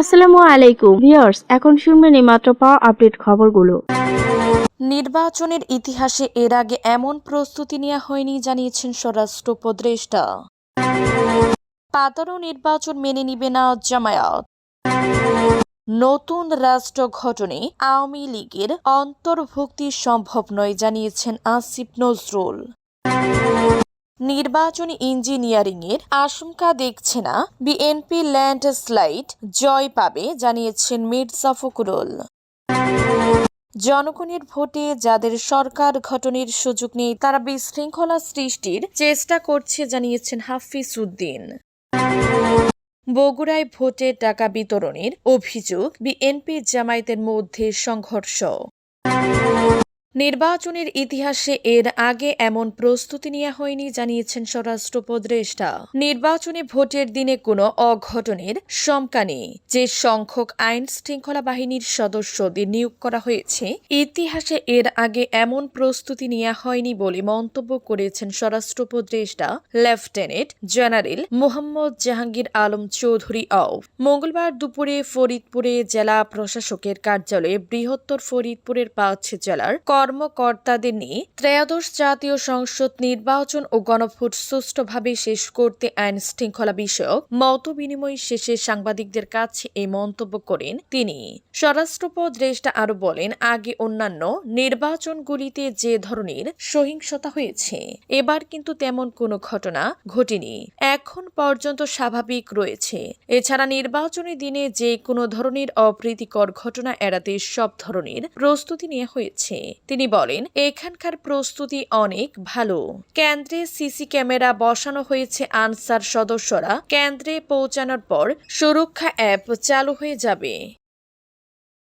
আসসালামু আলাইকুম ভিউয়ার্স, এখন শুনবেন এইমাত্র পাওয়া আপডেট খবরগুলো। নির্বাচনের ইতিহাসে এর আগে এমন প্রস্তুতি নেওয়া হয়নি জানিয়েছেন স্বরাষ্ট্র উপদেষ্টা। পাতানো নির্বাচন মেনে নিবে না জামায়াত। নতুন রাষ্ট্র গঠনে আওয়ামী লীগের অন্তর্ভুক্তি সম্ভব নয় জানিয়েছেন আসিফ নজরুল। নির্বাচনী ইঞ্জিনিয়ারিংয়ের আশঙ্কা দেখছে না বিএনপি, ল্যান্ডস্লাইড জয় পাবে জানিয়েছেন মির্জা ফখরুল। জনগণের ভোটে যাদের সরকার গঠনের সুযোগ নেই তারা বিশৃঙ্খলা সৃষ্টির চেষ্টা করছে জানিয়েছেন হাফিজ উদ্দিন। বগুড়ায় ভোটে টাকা বিতরণের অভিযোগ, বিএনপি জামায়াতের মধ্যে সংঘর্ষ। নির্বাচনের ইতিহাসে এর আগে এমন প্রস্তুতি নেওয়া হয়নি জানিয়েছেন স্বরাষ্ট্র উপদেষ্টা। নির্বাচনে ভোটের দিনে কোনো অঘটনের শঙ্কা নেই। যে সংখ্যক আইন শৃঙ্খলা বাহিনীর সদস্যদের নিয়োগ করা হয়েছে, ইতিহাসে এর আগে এমন প্রস্তুতি নেওয়া হয়নি বলে মন্তব্য করেছেন স্বরাষ্ট্র উপদেষ্টা লেফটেন্যান্ট জেনারেল মোহাম্মদ জাহাঙ্গীর আলম চৌধুরী। মঙ্গলবার দুপুরে ফরিদপুরে জেলা প্রশাসকের কার্যালয়ে বৃহত্তর ফরিদপুরের 5 জেলার কর্মকর্তাদের নিয়ে ত্রয়োদশ জাতীয় সংসদ নির্বাচন ও গণভোট সুষ্ঠুভাবে শেষ করতে আইন শৃঙ্খলা বিষয়ক মতবিনিময় শেষে সাংবাদিকদের কাছে এই মন্তব্য করেন তিনি। স্বরাষ্ট্র উপদেষ্টা আরও বলেন, আগে অন্যান্য নির্বাচনগুলিতে যে ধরনের সহিংসতা হয়েছে, এবার কিন্তু তেমন কোনো ঘটনা ঘটেনি। এখন পর্যন্ত স্বাভাবিক রয়েছে। এছাড়া নির্বাচনী দিনে যে কোনো ধরনের অপ্রীতিকর ঘটনা এড়াতে সব ধরনের প্রস্তুতি নেওয়া হয়েছে। তিনি বলেন, এখানকার প্রস্তুতি অনেক ভালো। কেন্দ্রে সিসি ক্যামেরা বসানো হয়েছে। আনসার সদস্যরা কেন্দ্রে পৌঁছানোর পর সুরক্ষা অ্যাপ চালু হয়ে যাবে।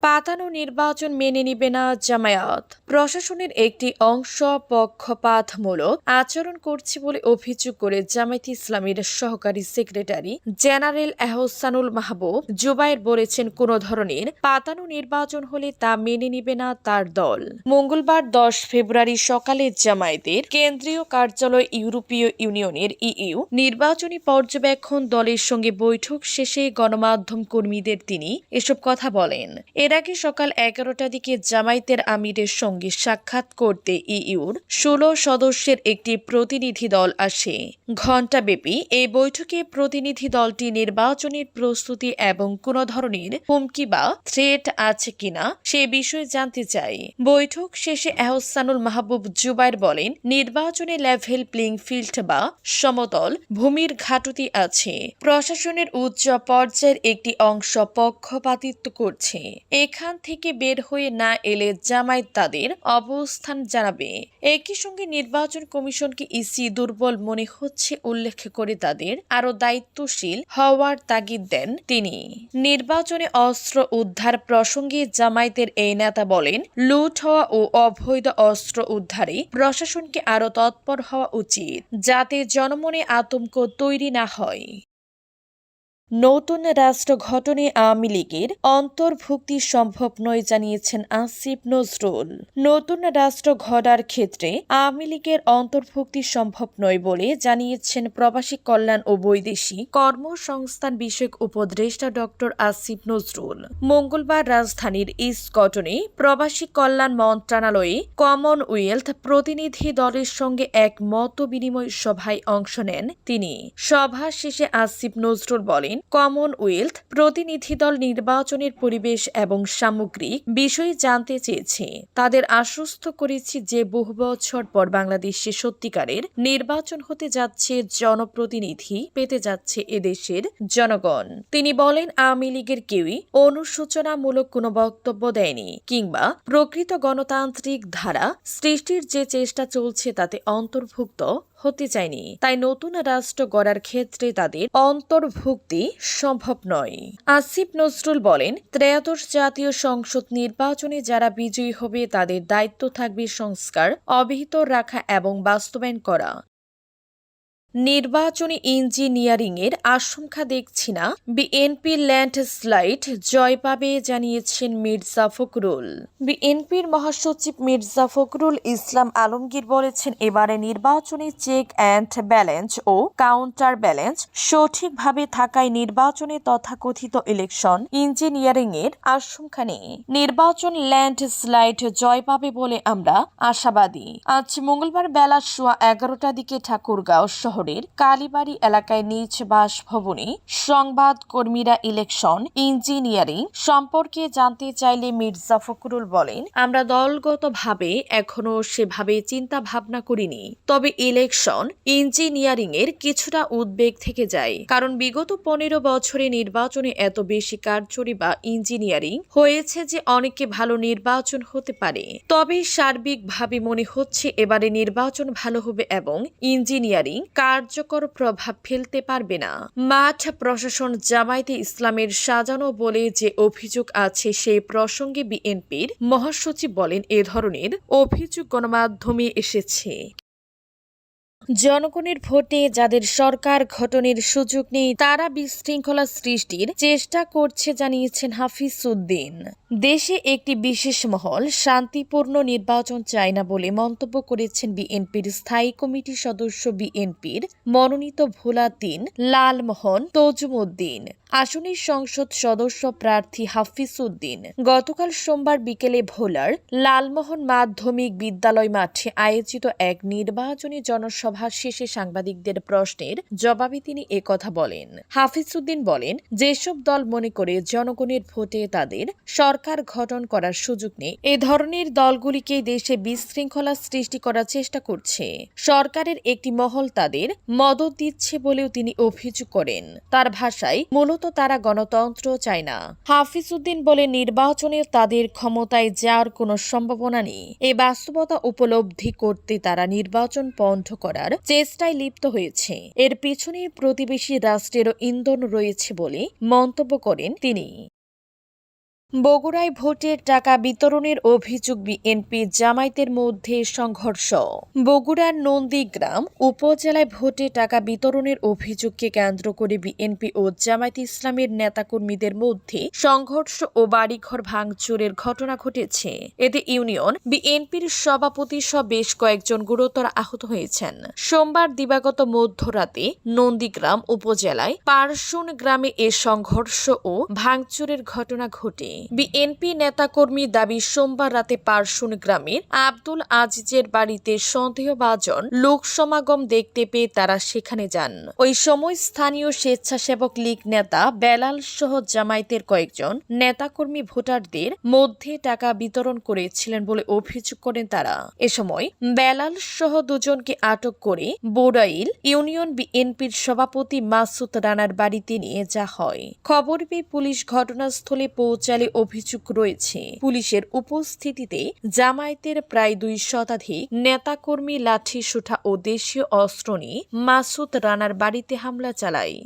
পাতানো নির্বাচন মেনে নিবে না জামায়াত। প্রশাসনের একটি অংশ পক্ষপাতমূলক আচরণ করছে বলে অভিযোগ করে জামায়াতে ইসলামীর সহকারী সেক্রেটারি জেনারেল এহসানুল মাহবুব জুবায়ের বলেছেন, কোনো ধরনের পাতানো নির্বাচন হলে তা মেনে নিবে না তার দল। মঙ্গলবার 10 ফেব্রুয়ারি সকালে জামায়াতের কেন্দ্রীয় কার্যালয় ইউরোপীয় ইউনিয়নের ইইউ নির্বাচনী পর্যবেক্ষণ দলের সঙ্গে বৈঠক শেষে গণমাধ্যম কর্মীদের তিনি এসব কথা বলেন। এর আগে সকাল 11টার দিকে জামায়াতের আমিরের সঙ্গে সাক্ষাৎ করতে ইইউর 16 সদস্যের একটি প্রতিনিধি দল আসে। ঘণ্টাব্যাপী এই বৈঠকে প্রতিনিধি দলটি নির্বাচনের প্রস্তুতি এবং কোনো ধরনের হুমকি বা থ্রেট আছে কিনা সে বিষয়ে জানতে চায়। বৈঠক শেষে এহসানুল মাহবুব জুবায়ের বলেন, নির্বাচনে লেভেল প্লেইং ফিল্ড বা সমতল ভূমির ঘাটতি আছে। প্রশাসনের উচ্চ পর্যায়ের একটি অংশ পক্ষপাতিত্ব করছে। এখান থেকে বের হয়ে না এলে জামায়াত তাদের অবস্থান জানাবে। একই সঙ্গে নির্বাচন কমিশনকে ইসি দুর্বল মনে হচ্ছে উল্লেখ করে তাদের আরও দায়িত্বশীল হওয়ার তাগিদ দেন তিনি। নির্বাচনে অস্ত্র উদ্ধার প্রসঙ্গে জামায়াতের এই নেতা বলেন, লুট হওয়া ও অবৈধ অস্ত্র উদ্ধারে প্রশাসনকে আরও তৎপর হওয়া উচিত, যাতে জনমনে আতঙ্ক তৈরি না হয়। নতুন রাষ্ট্র গঠনে আওয়ামী লীগের অন্তর্ভুক্তি সম্ভব নয় জানিয়েছেন আসিফ নজরুল। নতুন রাষ্ট্র গড়ার ক্ষেত্রে আওয়ামী লীগের অন্তর্ভুক্তি সম্ভব নয় বলে জানিয়েছেন প্রবাসী কল্যাণ ও বৈদেশিক কর্মসংস্থান বিষয়ক উপদেষ্টা ডক্টর আসিফ নজরুল। মঙ্গলবার রাজধানীর ইস্কটনে প্রবাসী কল্যাণ মন্ত্রণালয়ে কমনওয়েলথ প্রতিনিধি দলের সঙ্গে এক মতবিনিময় সভায় অংশ নেন তিনি। সভা শেষে আসিফ নজরুল বলেন, কমনওয়েলথ প্রতিনিধি দল নির্বাচনের পরিবেশ এবং সামগ্রিক বিষয়ে জানতে চেয়েছে। তাদের আশ্বস্ত করেছি যে বহু বছর পর বাংলাদেশে সত্যিকারের নির্বাচন হতে যাচ্ছে, জনপ্রতিনিধি পেতে যাচ্ছে এদেশের জনগণ। তিনি বলেন, আওয়ামী লীগের কেউই অনুশোচনামূলক কোনো বক্তব্য দেয়নি কিংবা প্রকৃত গণতান্ত্রিক ধারা সৃষ্টির যে চেষ্টা চলছে তাতে অন্তর্ভুক্ত হতে চায়নি। তাই নতুন রাষ্ট্র গড়ার ক্ষেত্রে তাদের অন্তর্ভুক্তি সম্ভব নয়। আসিফ নজরুল বলেন, ত্রয়োদশ জাতীয় সংসদ নির্বাচনে যারা বিজয়ী হবে তাদের দায়িত্ব থাকবে সংস্কার অব্যাহত রাখা এবং বাস্তবায়ন করা। নির্বাচনী ইঞ্জিনিয়ারিংয়ের আশঙ্কা দেখছি না, বিএনপি ল্যান্ডস্লাইড জয় পাবে জানিয়েছেন মির্জা ফখরুল। বিএনপির মহাসচিব মির্জা ফখরুল ইসলাম আলমগীর বলেছেন, এবারে নির্বাচনী চেক অ্যান্ড ব্যালেন্স ও কাউন্টার ব্যালেন্স সঠিকভাবে থাকায় নির্বাচনে তথাকথিত ইলেকশন ইঞ্জিনিয়ারিং এর আশঙ্কা নেই। নির্বাচন ল্যান্ডস্লাইড জয় পাবে বলে আমরা আশাবাদী। আজ মঙ্গলবার বেলা 11:15 দিকে ঠাকুরগাঁও শহরের কালীবাড়ি এলাকায় নিজ বাসভবনে সংবাদ কর্মীরা ইলেকশন ইঞ্জিনিয়ারিং সম্পর্কে জানতে চাইলে মির্জা ফখরুল বলেন, আমরা দলগতভাবে এখনো সেভাবে চিন্তা ভাবনা করিনি, তবে ইলেকশন ইঞ্জিনিয়ারিং এর কিছুটা উদ্বেগ থেকে যায়, কারণ বিগত 15 বছরে নির্বাচনে এত বেশি কারচুপি বা ইঞ্জিনিয়ারিং হয়েছে যে অনেকে ভালো নির্বাচন হতে পারে। তবে সার্বিকভাবে মনে হচ্ছে এবারে নির্বাচন ভালো হবে এবং ইঞ্জিনিয়ারিং কার্যকর প্রভাব ফেলতে পারবে না। মাঠ প্রশাসন জামায়াতে ইসলামের সাজানো বলে যে অভিযোগ আছে সেই প্রসঙ্গে বিএনপির মহাসচিব বলেন, এ ধরনের অভিযোগ গণমাধ্যমে এসেছে। জনগণের ভোটে যাদের সরকার গঠনের সুযোগ নেই তারা বিশৃঙ্খলা সৃষ্টির চেষ্টা করছে জানিয়েছেন হাফিজ উদ্দিন। দেশে একটি বিশেষ মহল শান্তিপূর্ণ নির্বাচন চায় না বলে মন্তব্য করেছেন বিএনপির স্থায়ী কমিটির সদস্য বিএনপির মনোনীত ভোলা ৩ লালমোহন তজুমউদ্দিন আসনের সংসদ সদস্য প্রার্থী হাফিজ উদ্দিন গতকাল সোমবার বিকেলে ভোলার লালমোহন মাধ্যমিক বিদ্যালয় মাঠে আয়োজিত এক নির্বাচনী জনসভা শেষে সাংবাদিকদের প্রশ্নের জবাবে তিনি একথা বলেন। হাফিজ উদ্দিন বলেন, যেসব দল মনে করে জনগণের ভোটে তাদের সরকার গঠন করার সুযোগ নেই, এ ধরনের দলগুলিকে দেশে বিশৃঙ্খলা সৃষ্টি করার চেষ্টা করছে। সরকারের একটি মহল তাদের মদত দিচ্ছে বলেও তিনি অভিযোগ করেন। তার ভাষায়, মূলত তারা গণতন্ত্র চায় না। হাফিজ উদ্দিন বলে, নির্বাচনে তাদের ক্ষমতায় যাওয়ার কোনো সম্ভাবনা নেই। এই বাস্তবতা উপলব্ধি করতে তারা নির্বাচন বন্ধ করার চেষ্টায় লিপ্ত হয়েছে। এর পিছনে প্রতিবেশী রাষ্ট্রেরও ইন্ধন রয়েছে বলে মন্তব্য করেন তিনি। বগুড়ায় ভোটের টাকা বিতরণের অভিযোগ বিএনপি জামায়াতের মধ্যে সংঘর্ষ। বগুড়ার নন্দীগ্রাম উপজেলায় ভোটে টাকা বিতরণের অভিযোগকে কেন্দ্র করে বিএনপি ও জামায়াতে ইসলামের নেতাকর্মীদের মধ্যে সংঘর্ষ ও বাড়িঘর ভাঙচুরের ঘটনা ঘটেছে। এতে ইউনিয়ন বিএনপির সভাপতি সহ বেশ কয়েকজন গুরুতর আহত হয়েছেন। সোমবার দিবাগত মধ্যরাতে নন্দীগ্রাম উপজেলায় পারশুন গ্রামে এ সংঘর্ষ ও ভাঙচুরের ঘটনা ঘটে। বিএনপি নেতাকর্মী দাবি, সোমবার রাতে পারশুন গ্রামের আব্দুল আজিজের বাড়িতে সন্দেহভাজন লোক সমাগম দেখতে পেয়ে তারা সেখানে যান। ওই সময় স্থানীয় স্বেচ্ছাসেবক লীগ নেতা বেলাল সহ জামায়াতের কয়েকজন নেতাকর্মী ভোটারদের মধ্যে টাকা বিতরণ করেছিলেন বলে অভিযোগ করেন তারা। এ সময় বেলাল সহ দুজনকে আটক করে বোড়াইল ইউনিয়ন বিএনপির সভাপতি মাসুদ রানার বাড়িতে নিয়ে যাওয়া হয়। খবর পেয়ে পুলিশ ঘটনাস্থলে পৌঁছালে অভিযোগ রয়েছে পুলিশের উপস্থিতিতে জামায়াতের প্রায় 2 শতাধিক নেতাকর্মী লাঠি সোঁটা ও দেশীয় অস্ত্র নিয়ে মাসুদ রানার বাড়িতে হামলা চালায়।